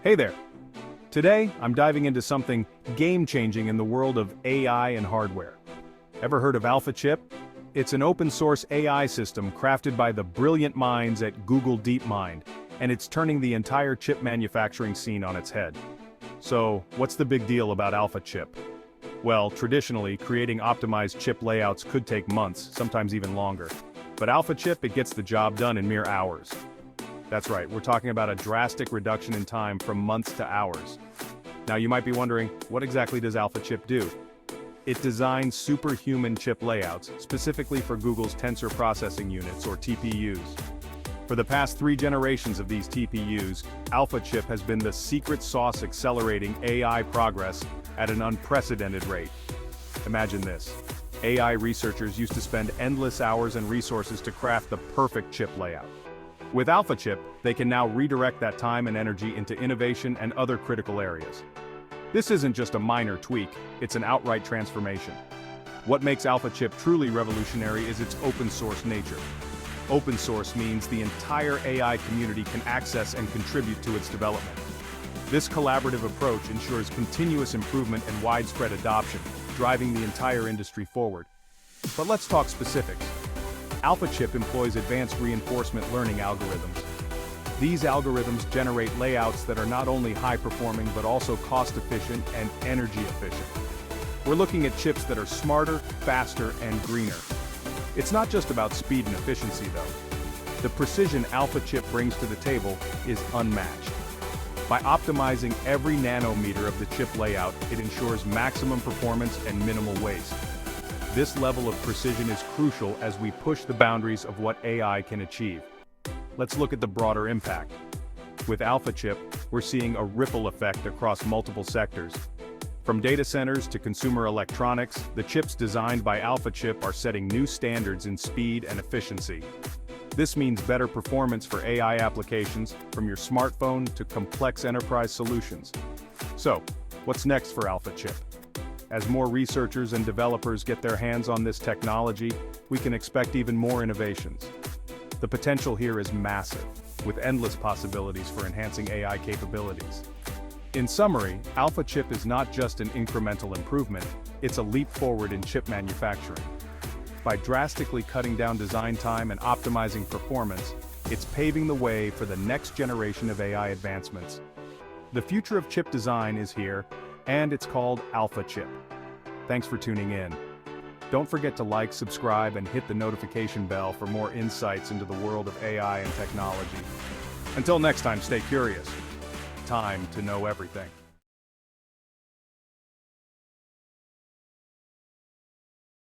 Hey there! Today, I'm diving into something game-changing in the world of AI and hardware. Ever heard of AlphaChip? It's an open-source AI system crafted by the brilliant minds at Google DeepMind, and it's turning the entire chip manufacturing scene on its head. So, what's the big deal about AlphaChip? Well, traditionally, creating optimized chip layouts could take months, sometimes even longer. But AlphaChip, it gets the job done in mere hours. That's right, we're talking about a drastic reduction in time from months to hours. Now you might be wondering, what exactly does AlphaChip do? It designs superhuman chip layouts, specifically for Google's Tensor Processing Units, or TPUs. For the past 3 generations of these TPUs, AlphaChip has been the secret sauce accelerating AI progress at an unprecedented rate. Imagine this. AI researchers used to spend endless hours and resources to craft the perfect chip layout. With AlphaChip, they can now redirect that time and energy into innovation and other critical areas. This isn't just a minor tweak, it's an outright transformation. What makes AlphaChip truly revolutionary is its open-source nature. Open source means the entire AI community can access and contribute to its development. This collaborative approach ensures continuous improvement and widespread adoption, driving the entire industry forward. But let's talk specifics. AlphaChip employs advanced reinforcement learning algorithms. These algorithms generate layouts that are not only high-performing but also cost-efficient and energy-efficient. We're looking at chips that are smarter, faster, and greener. It's not just about speed and efficiency, though. The precision AlphaChip brings to the table is unmatched. By optimizing every nanometer of the chip layout, it ensures maximum performance and minimal waste. This level of precision is crucial as we push the boundaries of what AI can achieve. Let's look at the broader impact. With AlphaChip, we're seeing a ripple effect across multiple sectors. From data centers to consumer electronics, the chips designed by AlphaChip are setting new standards in speed and efficiency. This means better performance for AI applications, from your smartphone to complex enterprise solutions. So, what's next for AlphaChip? As more researchers and developers get their hands on this technology, we can expect even more innovations. The potential here is massive, with endless possibilities for enhancing AI capabilities. In summary, AlphaChip is not just an incremental improvement, it's a leap forward in chip manufacturing. By drastically cutting down design time and optimizing performance, it's paving the way for the next generation of AI advancements. The future of chip design is here, and it's called AlphaChip. Thanks for tuning in. Don't forget to like, subscribe, and hit the notification bell for more insights into the world of AI and technology. Until next time, stay curious. Time to know everything.